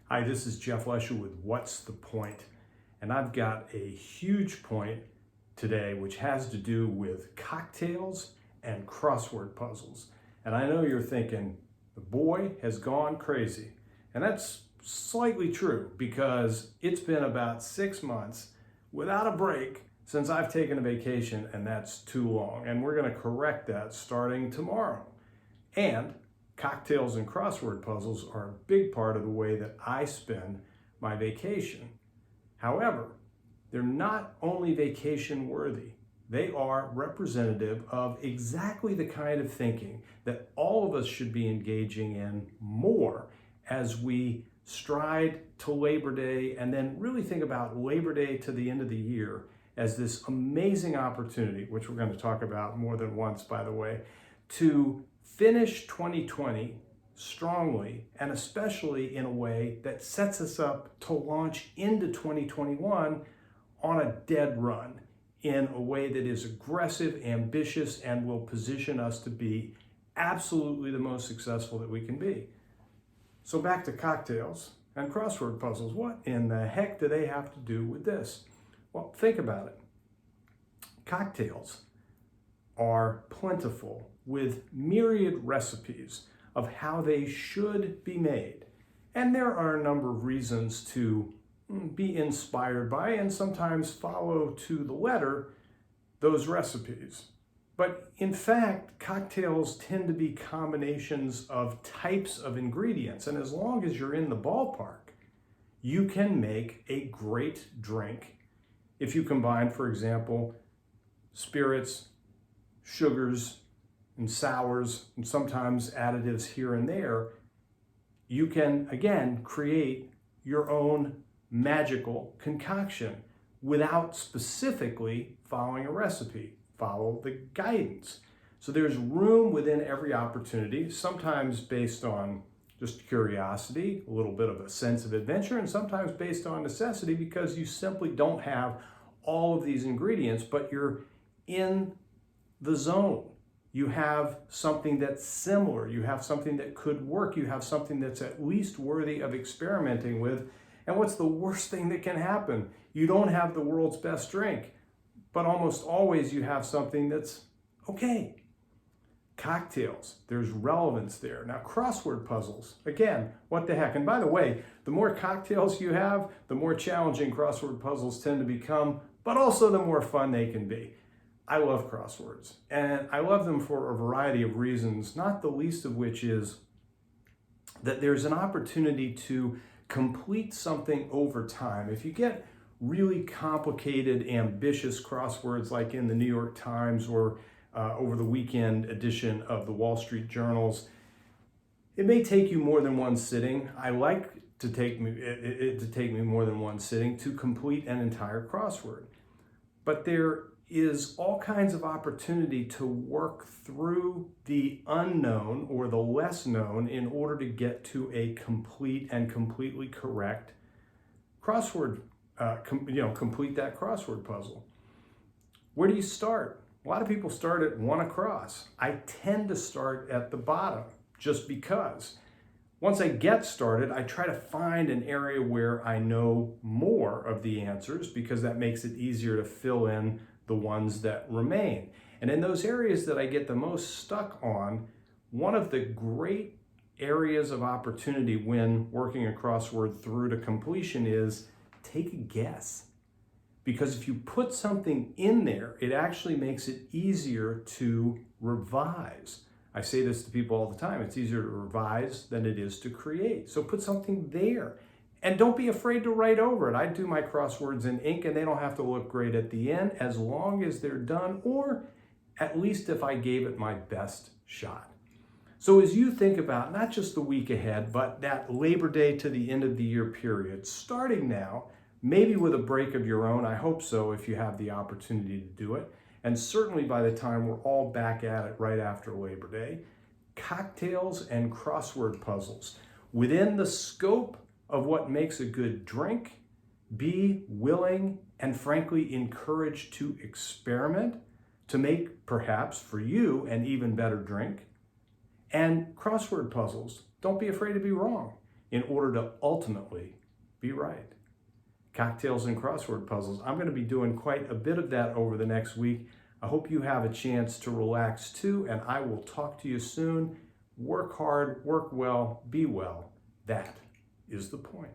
Hi, this is Jeff Lesher with What's the Point? And I've got a huge point today which has to do with cocktails and crossword puzzles. And I know you're thinking, the boy has gone crazy. And that's slightly true because it's been about 6 months without a break since I've taken a vacation, and that's too long. And we're going to correct that starting tomorrow. And cocktails and crossword puzzles are a big part of the way that I spend my vacation. However, they're not only vacation worthy, they are representative of exactly the kind of thinking that all of us should be engaging in more as we stride to Labor Day and then really think about Labor Day to the end of the year as this amazing opportunity, which we're going to talk about more than once, by the way, to finish 2020 strongly, and especially in a way that sets us up to launch into 2021 on a dead run in a way that is aggressive, ambitious, and will position us to be absolutely the most successful that we can be. So back to cocktails and crossword puzzles. What in the heck do they have to do with this? Well, think about it. Cocktails are plentiful with myriad recipes of how they should be made. And there are a number of reasons to be inspired by and sometimes follow to the letter those recipes. But in fact, cocktails tend to be combinations of types of ingredients. And as long as you're in the ballpark, you can make a great drink if you combine, for example, spirits, sugars, and sours, and sometimes additives here and there. You can, again, create your own magical concoction without specifically following a recipe. Follow the guidance. So there's room within every opportunity, sometimes based on just curiosity, a little bit of a sense of adventure, and sometimes based on necessity because you simply don't have all of these ingredients, but you're in the zone. You have something that's similar. You have something that could work. You have something that's at least worthy of experimenting with. And what's the worst thing that can happen? You don't have the world's best drink, but almost always you have something that's okay. Cocktails, there's relevance there. Now, crossword puzzles, again, what the heck? And by the way, the more cocktails you have, the more challenging crossword puzzles tend to become, but also the more fun they can be. I love crosswords, and I love them for a variety of reasons, not the least of which is that there's an opportunity to complete something over time. If you get really complicated, ambitious crosswords like in the New York Times or over the weekend edition of the Wall Street Journals, it may take you more than one sitting. I like to take me more than one sitting to complete an entire crossword. But there is all kinds of opportunity to work through the unknown or the less known in order to get to a complete and completely correct crossword, complete that crossword puzzle. Where do you start? A lot of people start at one across. I tend to start at the bottom just because. Once I get started, I try to find an area where I know more of the answers because that makes it easier to fill in the ones that remain. And in those areas that I get the most stuck on, one of the great areas of opportunity when working a crossword through to completion is take a guess. Because if you put something in there, it actually makes it easier to revise. I say this to people all the time. It's easier to revise than it is to create. So put something there. And don't be afraid to write over it. I do my crosswords in ink and they don't have to look great at the end as long as they're done, or at least if I gave it my best shot. So as you think about not just the week ahead, but that Labor Day to the end of the year period, starting now, maybe with a break of your own, I hope so if you have the opportunity to do it, and certainly by the time we're all back at it right after Labor Day, cocktails and crossword puzzles within the scope of what makes a good drink. Be willing and frankly encouraged to experiment to make perhaps for you an even better drink. And crossword puzzles, don't be afraid to be wrong. in order to ultimately be right. Cocktails and crossword puzzles. I'm going to be doing quite a bit of that over the next week. I hope you have a chance to relax too, and I will talk to you soon. Work hard, work well, be well. That is the point.